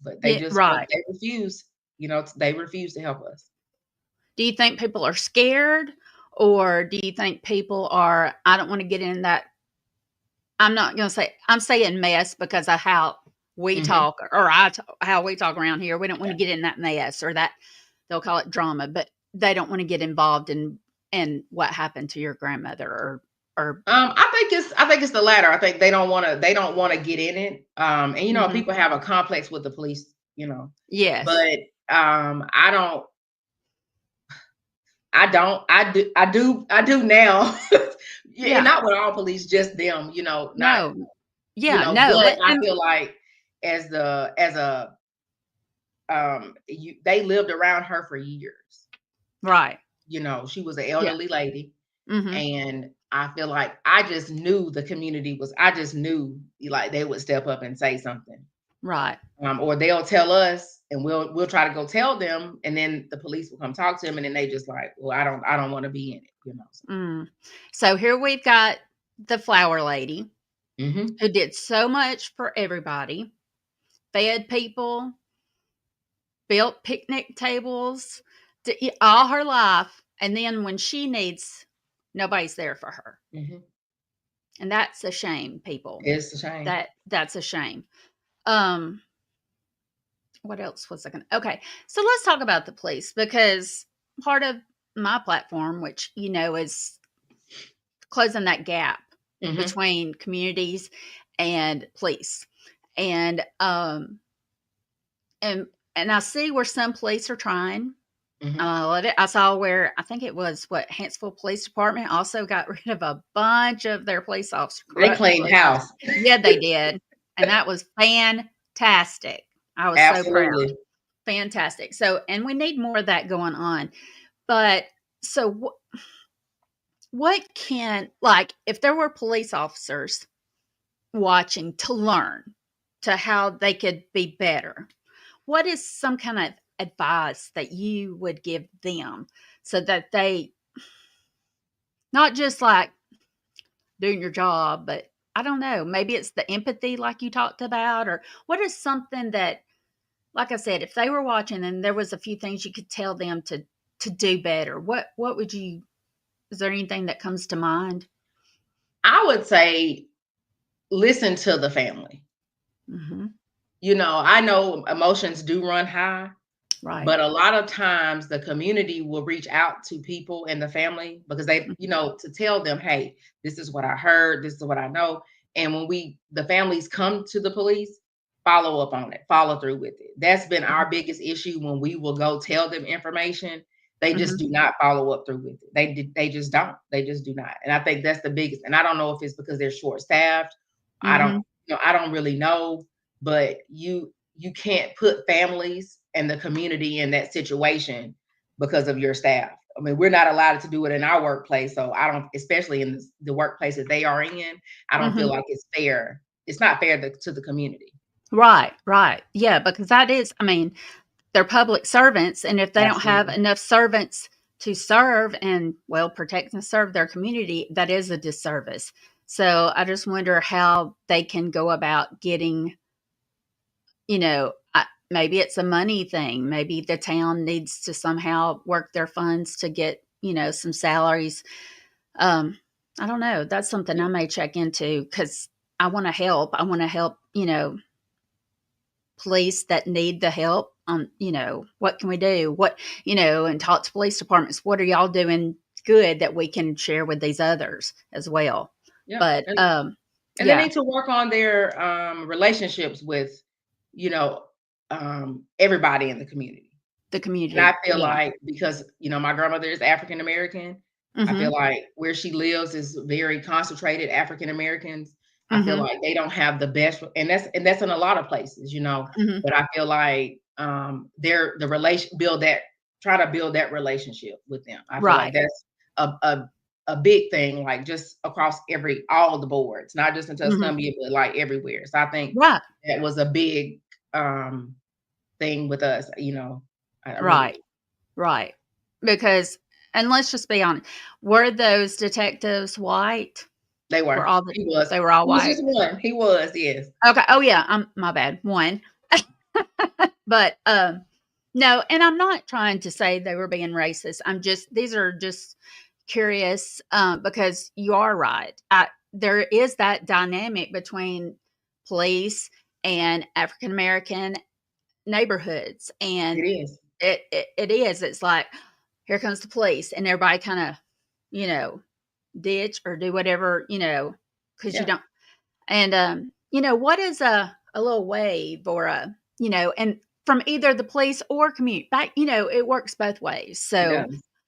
but they Yeah, just right. they refuse, they refuse to help us. Do you think people are scared, or do you think people are, I don't want to get in that, I'm not going to say, I'm saying mess because of how we Hmm. talk, or how we talk around here. We don't want to get in that mess, or that they'll call it drama, but they don't want to get involved in what happened to your grandmother, or I think it's the latter. I think they don't want to get in it. And mhm. people have a complex with the police, Yes. but I do now. Yeah, and Yeah. not with all police, just them, not, No. Yeah, no, but let I and feel like they lived around her for years. right. She was an Yeah. elderly lady. Mhm. And I feel like I just knew like they would step up and say something. Right. Or they'll tell us and we'll try to go tell them, and then the police will come talk to them, and then they just like, well, I don't want to be in it. So. Mm. So here we've got the flower lady Hmm. who did so much for everybody, fed people, built picnic tables all her life. And then when she needs, nobody's there for her. Hmm. And that's a shame, people. It's a shame. That's a shame. Um, what else was I going to? Okay. So let's talk about the police, because part of my platform, which, is closing that gap Mm-hmm. between communities and police. And, and, and I see where some police are trying. Mm-hmm. I love it. I saw where, I think it was Hanceville Police Department also got rid of a bunch of their police officers, They corrupt cleaned police officers. house. Yeah, they did. And that was fantastic. I was so proud. Absolutely. Fantastic. So, and we need more of that going on. But so what can, like, if there were police officers watching to learn to how they could be better, what is some kind of advice that you would give them so that they not just like doing your job, but I don't know, maybe it's the empathy like you talked about, or what is something that, like I said, if they were watching and there was a few things you could tell them to do better, what would you, is there anything that comes to mind? I would say listen to the family. Mhm. I know emotions do run high, Right. but a lot of times the community will reach out to people in the family because to tell them, hey, this is what I heard, this is what I know. And when the families come to the police, follow up on it, follow through with it. That's been Mhm. our biggest issue when we will go tell them information. They just Mhm. do not follow up through with it. They just don't. They just do not. And I think that's the biggest. And I don't know if it's because they're short staffed. I don't, Mhm. I don't really know, but you can't put families and the community in that situation because of your staff. I mean, we're not allowed to do it in our workplace. So I don't, especially in the workplace that they are in, I don't feel Mhm. like it's fair. It's not fair to the community. Right, right. Yeah, because that is, I mean, they're public servants, and if they don't have Absolutely. enough servants to serve and, well, protect and serve their community, that is a disservice. So I just wonder how they can go about getting, maybe it's a money thing. Maybe the town needs to somehow work their funds to get, some salaries. Um, I don't know. That's something I may check into because I want to help. I want to help, police that need the help on, what can we do? And talk to police departments. What are y'all doing good that we can share with these others as well? Yeah. But And they yeah, need to work on their relationships with, you know, everybody in the community. the And I community. feel Yeah. like because, my grandmother is African American, I feel Mhm. like where she lives is very concentrated African Americans. I feel Mhm. like they don't have the best, and that's in a lot of places. Mhm. But I feel like they're the relation build that try to build that relationship with them. I feel like Right. that's a a, a big thing, like just across all the boards, not just in Mhm. Tuscumbia, but like everywhere. So I think Right. that was a big um thing with us. I really Right. do. Right. Because, and let's just be honest, were those detectives white? They Were were. all the He was. they were all He was white? just one. He was, yes. Okay. Oh yeah, my bad. One. But no, and I'm not trying to say they were being racist. These are just curious because you are right. There is that dynamic between police and African American neighborhoods, It and is. it is. It's like, here comes the police, and everybody kind of, you know, ditch or do whatever, because you Yeah. don't. And what is a little wave or and from either the police or community back, it works both ways. It So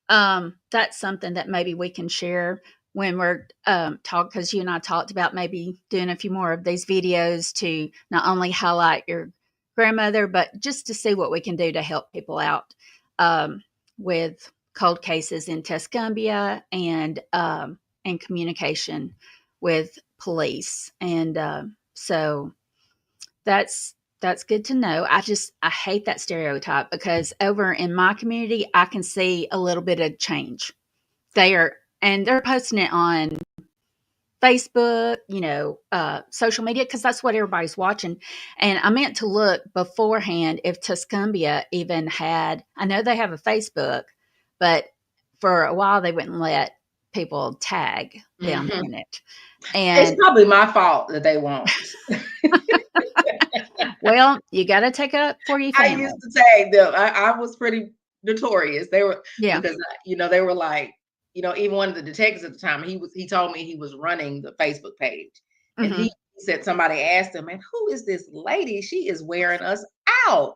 does. that's something that maybe we can share when we're talk, because you and I talked about maybe doing a few more of these videos to not only highlight your grandmother, but just to see what we can do to help people out with cold cases in Tuscumbia and communication with police. And so that's good to know. I hate that stereotype because over in my community, I can see a little bit of change. They're posting it on Facebook, social media, because that's what everybody's watching. And I meant to look beforehand if Tuscumbia even had. I know they have a Facebook, but for a while they wouldn't let people tag them Mhm. in it. It's And probably my fault that they won't. Well, you gotta take up for your I used family. to tag them. I was pretty notorious. They were Yeah. because they were like, even one of the detectives at the time, he told me he was running the Facebook page, and he Mhm. said somebody asked him, "And who is this lady? She is wearing us out."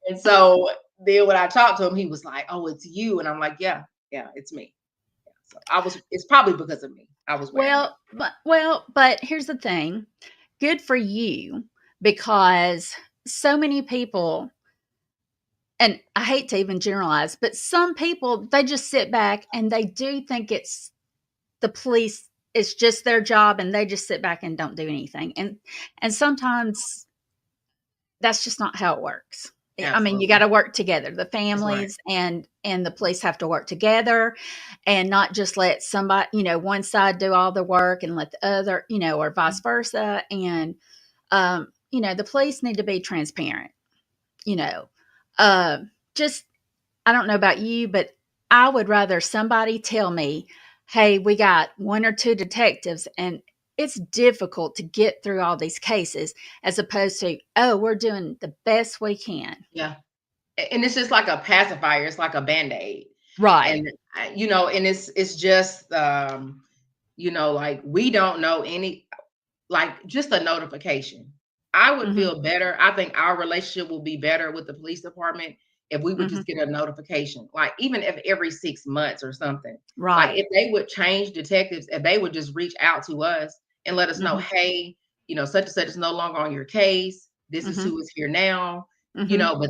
And so then when I talked to him, he was like, "Oh, it's you," and I'm like, "Yeah, yeah, it's me." Yeah, so it's probably because of me. I was wearing them. But here's the thing. Good for you because so many people, and I hate to even generalize, but some people, they just sit back and they do think it's the police, it's just their job and they just sit back and don't do anything. And sometimes that's just not how it works. I mean, you got Absolutely. to work together. The That's right. families and the police have to work together, and not just let somebody, one side do all the work and let the other, or vice versa. And the police need to be transparent. You know, uh, just I don't know about you, but I would rather somebody tell me, "Hey, we got one or two detectives, and it's difficult to get through all these cases," as opposed to, "Oh, we're doing the best we can." Yeah. And it's just like a pacifier. It's like a band-aid. Right. And and it's just like we don't know any, like just a notification. I would Mhm. feel better. I think our relationship will be better with the police department if we would Mhm. just get a notification, like even if every 6 months or something. Like Right. if they would change detectives, if they would just reach out to us and let us know, Mhm. hey, such and such is no longer on your case. This is Mhm. who is here now, Mhm. but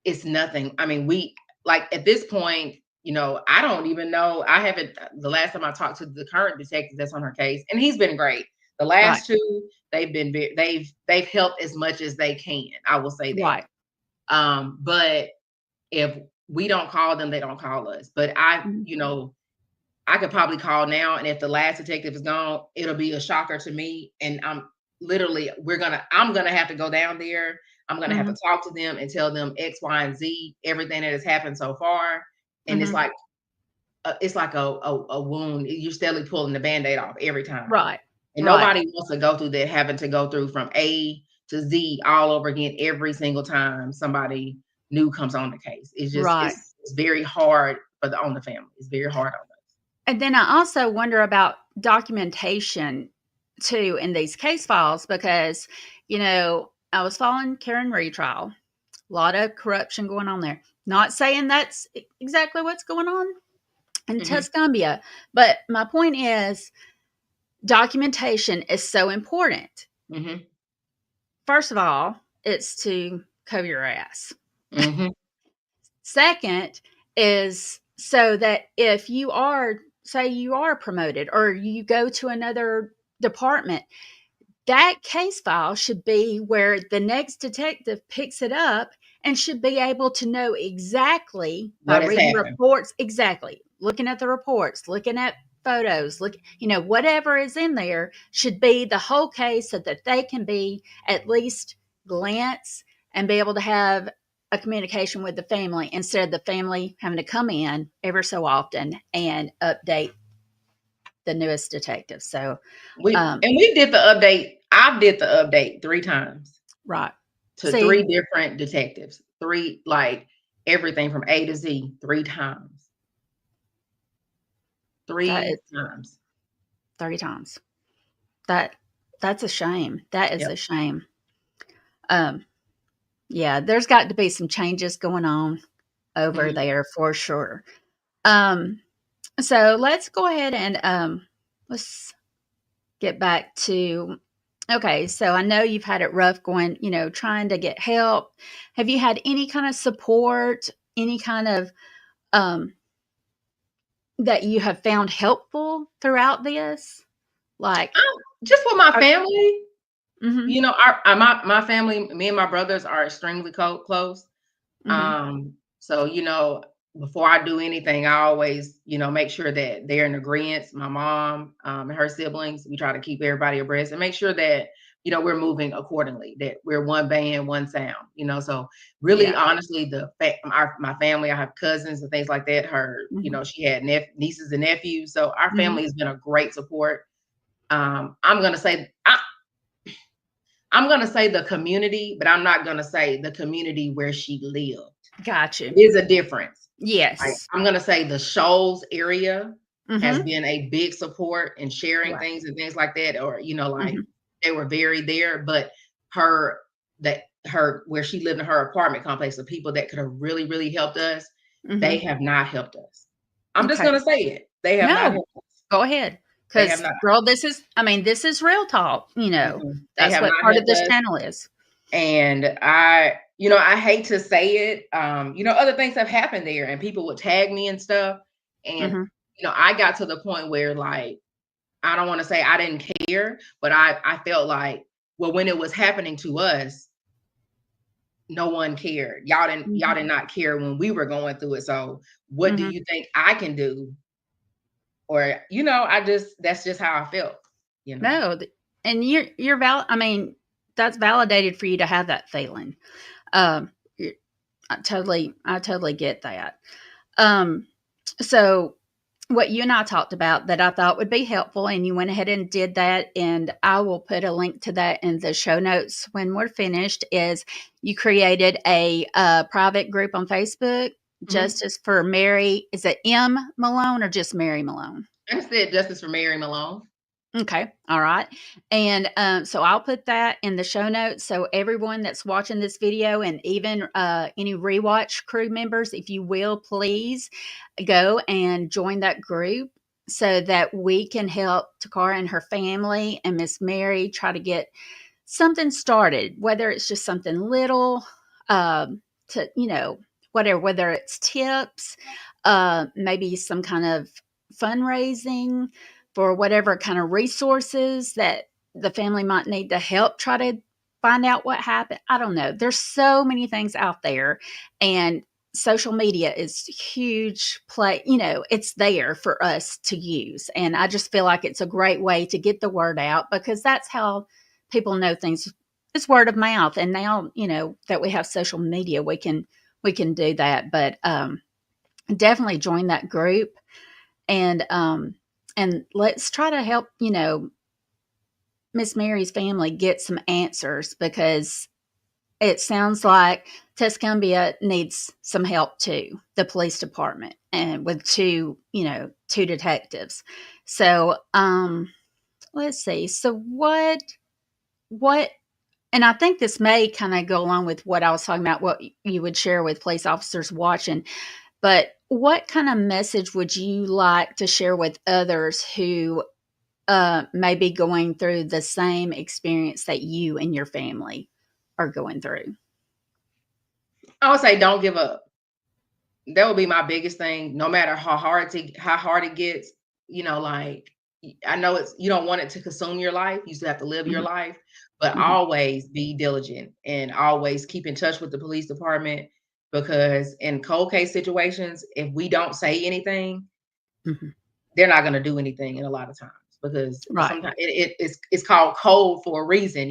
it's nothing. I mean, we like at this point, I don't even know. I haven't the last time I talked to the current detective that's on her case, and he's been great. The Right. last two, they've helped as much as they can. I will say that. Right. But if we don't call them, they don't call us. But Mhm. I could probably call now, and if the last detective is gone, it'll be a shocker to me. And I'm gonna have to go down there. I'm gonna have to Mhm. talk to them and tell them X, Y, and Z, everything that has happened so far. And Mhm. it's like a wound. You're steadily pulling the band-aid off every time. Right. And Right. nobody wants to go through that, having to go through from A to Z all over again every single time somebody new comes on the case. It's just Right. it's very hard on the family. It's very hard on us. And then I also wonder about documentation too in these case files because, I was following Karen retrial. A lot of corruption going on there. Not saying that's exactly what's going on in Mhm, Tuscumbia, but my point is documentation is so important. mhm, First of all, it's to cover your ass. mhm, Second is so that if you are, say, you are promoted or you go to another department, that case file should be where the next detective picks it up and should be able to know exactly by what has reading happened? reports, exactly, looking at the reports, looking at photos, whatever is in there should be the whole case so that they can be at least glance and be able to have a communication with the family instead of the family having to come in ever so often and update the newest detective. So, We did the update. I did the update 3 times right. to 3 See, different detectives. 3, like, everything from A to Z 3 times. that 3 is times. 30 times. That that's a shame. That is Yep. a shame. Um, yeah, there's got to be some changes going on over Mhm, there for sure. Um, so let's go ahead and let's get back to okay. So I know you've had it rough going, trying to get help. Have you had any kind of support, any kind of um that you have found helpful throughout this? Like, just with my are, family, mm-hmm, my family, me and my brothers are extremely close. mm-hmm, So, before I do anything, I always, make sure that they're in agreement. My mom, and her siblings, we try to keep everybody abreast and make sure that, we're moving accordingly, that we're one band, one sound, so really, yeah, honestly, my family, I have cousins and things like that. mm-hmm, She had nieces and nephews. So our mm-hmm, family has been a great support. I'm going to say, I'm gonna say the community, but I'm not gonna say the community where she lived. Got you. It is a difference. Like, Yes. I'm gonna say the Shoals area has Mhm. been a big support in sharing Right. things and things like that, or like Mhm. they were very there. But her her where she lived in her apartment complex, the people that could have really, really helped us, they Mhm. have not helped us. I'm just Okay. gonna say it. They have not No, helped us. go ahead. They have Because, not. girl, this is real talk, They That's have what not part of helped this us. channel is. And I hate to say it. Other things have happened there and people would tag me and stuff. And, Mhm. I got to the point where, like, I don't want to say I didn't care, but I felt like, well, when it was happening to us, no one cared. Y'all Mhm. did not care when we were going through it. So what do Mhm. you think I can do? Or, that's just how I felt. No, and you're I mean, that's validated for you to have that feeling. Um, y I totally get that. Um, so what you and I talked about that I thought would be helpful, and you went ahead and did that, and I will put a link to that in the show notes when we're finished, is you created a, private group on Facebook, Mhm. Justice for Mary is it M. Malone or just Mary Malone? I said justice for Mary Malone. Okay. All right. And so I'll put that in the show notes. So everyone that's watching this video and even any rewatch crew members, if you will, please go and join that group so that we can help Takara and her family and Miss Mary try to get something started, whether it's just something little, to, whatever, whether it's tips, maybe some kind of fundraising for whatever kind of resources that the family might need to help try to find out what happened. I don't know. There's so many things out there, and social media is huge play, it's there for us to use. And I just feel like it's a great way to get the word out, because that's how people know things. It's word of mouth. And now, that we have social media, we can do that. But definitely join that group, and let's try to help, Miss Mary's family get some answers, because it sounds like Tuscumbia needs some help too, the police department, and with two detectives. So let's see. So what and I think this may kind of go along with what I was talking about, what you would share with police officers watching. But what kind of message would you like to share with others who may be going through the same experience that you and your family are going through? I would say don't give up. That would be my biggest thing. No matter how hard it gets, like, I know you don't want it to consume your life. You still have to live your Mhm, life, but mhm, always be diligent and always keep in touch with the police department, because in cold case situations, if we don't say anything, mhm. they're not going to do anything in a lot of times, because Right. sometimes it's called cold for a reason.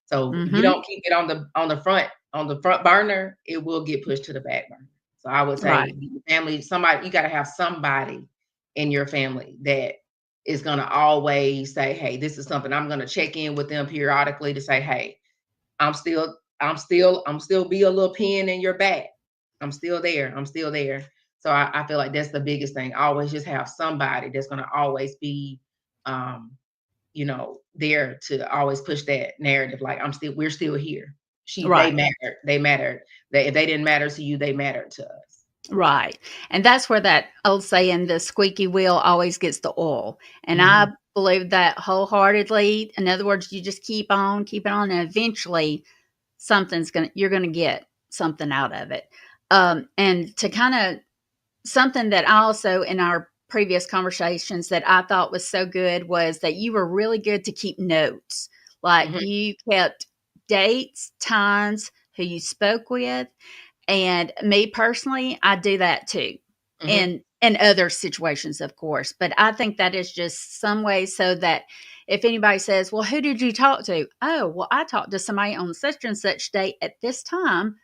So if you Mhm. don't keep it on the front burner, it will get pushed to the back burner. So I would Right. say family, somebody, you got to have somebody in your family that is going to always say, hey, this is something. I'm going to check in with them periodically to say, hey, I'm still be a little pin in your back. I'm still there. I'm still there. So I feel like that's the biggest thing. Always just have somebody that's gonna always be there to always push that narrative. Like, we're still here. They Right. mattered. They mattered. If they didn't matter to you, they mattered to us. Right. And that's where that old saying, the squeaky wheel always gets the oil. And I Mhm. believe that wholeheartedly. In other words, you just keep it on, and eventually you're gonna get something out of it. And to kind of something that I also, in our previous conversations, that I thought was so good, was that you were really good to keep notes. Like, Mhm. you kept dates, times, who you spoke with. And me personally, I do that too. Mhm. In other situations, of course. But I think that is just some way so that if anybody says, well, who did you talk to? Oh, well, I talked to somebody on such and such date at this time,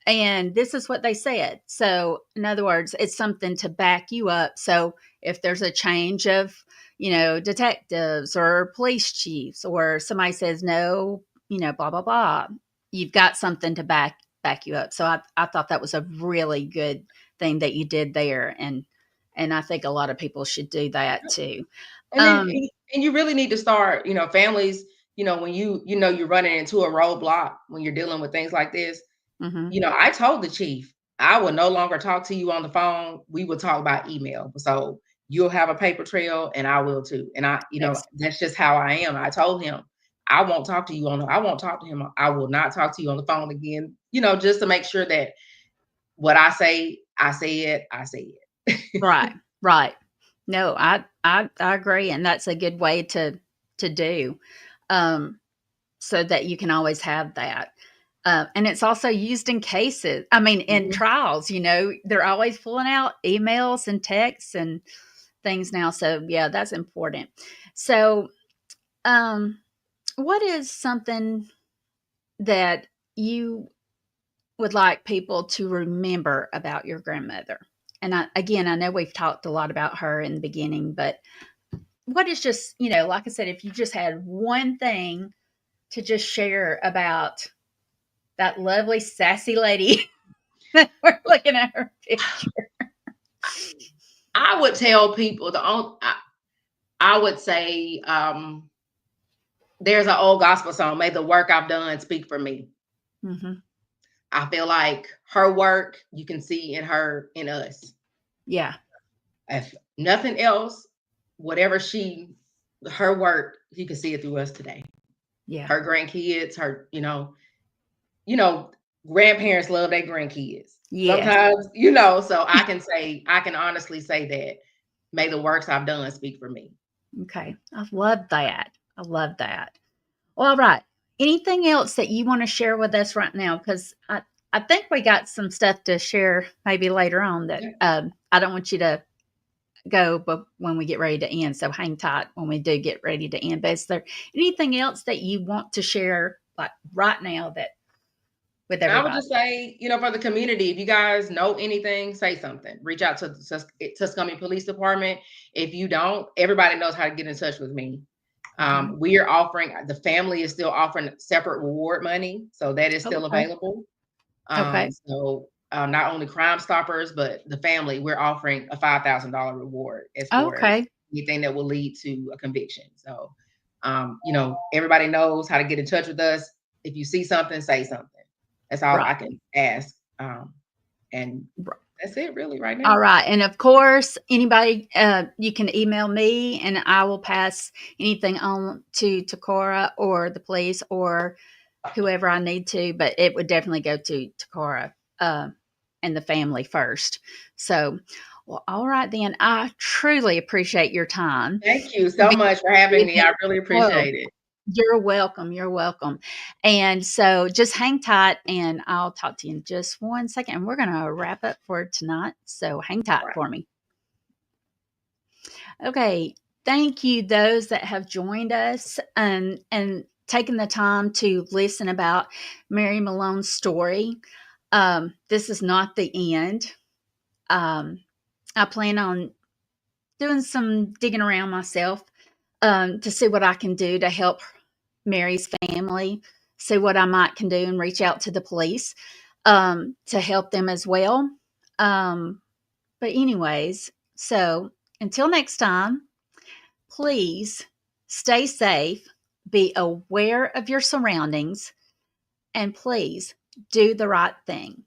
and this is what they said. So, in other words, it's something to back you up. So, if there's a change of, detectives or police chiefs, or somebody says, no, blah blah blah. You've got something to back you up. So I thought that was a really good thing that you did there, and I think a lot of people should do that too. And then and you really need to start, families, when you're running into a roadblock when you're dealing with things like this. Mhm. I told the chief, I will no longer talk to you on the phone. We will talk by email. So you'll have a paper trail and I will too. And Ex that's just how I am. I told him, I won't talk to him. I will not talk to you on the phone again, just to make sure that what I say it, I say it. Right, right. No, I agree, and that's a good way to do, um, so that you can always have that. And it's also used in cases. I mean, in Mhm. trials, they're always pulling out emails and texts and things now. So yeah, that's important. So, um, what is something that you would like people to remember about your grandmother? And again, I know we've talked a lot about her in the beginning, but what is just, like I said, if you just had one thing to just share about that lovely, sassy lady that we're looking at her picture. I would tell people I would say, there's an old gospel song, "May the work I've done speak for me." Hmm. I feel like her work, you can see in us. Yeah, If nothing else, whatever her work, you can see it through us today. yeah, Her grandkids, you know, grandparents love their grandkids. yes. Sometimes, so I can honestly say that may the works I've done speak for me. Okay, I love that. I love that. Well, all right. Anything else that you want to share with us right now? Because I think we got some stuff to share maybe later on that Yeah. I don't want you to go, but when we get ready to end, so hang tight when we do get ready to end. But is there anything else that you want to share, like right now, that with I would everybody? just say, for the community, if you guys know anything, say something. Reach out to the Tuscany Police Department. If you don't, everybody knows how to get in touch with me. Mhm. We are offering, the family is still offering separate reward money. So that is still Okay. available. Okay. Not only Crime Stoppers, but the family, we're offering a $5,000 reward as far as Okay. anything that will lead to a conviction. So, everybody knows how to get in touch with us. If you see something, say something. That's all I Right. can ask. And that's it really right All now. right. And of course, anybody, you can email me and I will pass anything on to Takora or the police or whoever I need to, but it would definitely go to Takora and the family first. So, well, all right, then. I truly appreciate your time. Thank you so much for having me. I really Oh, appreciate it. you're welcome. You're welcome. And so just hang tight and I'll talk to you in just one second. And we're going to wrap up for tonight. So hang tight All right. for me. Okay. Thank you, those that have joined us and taken the time to listen about Mary Malone's story. This is not the end. Um, I plan on doing some digging around myself to see what I can do to help Mary's family, see what I might can do and reach out to the police to help them as well. But anyways, so until next time, please stay safe, be aware of your surroundings, and please do the right thing.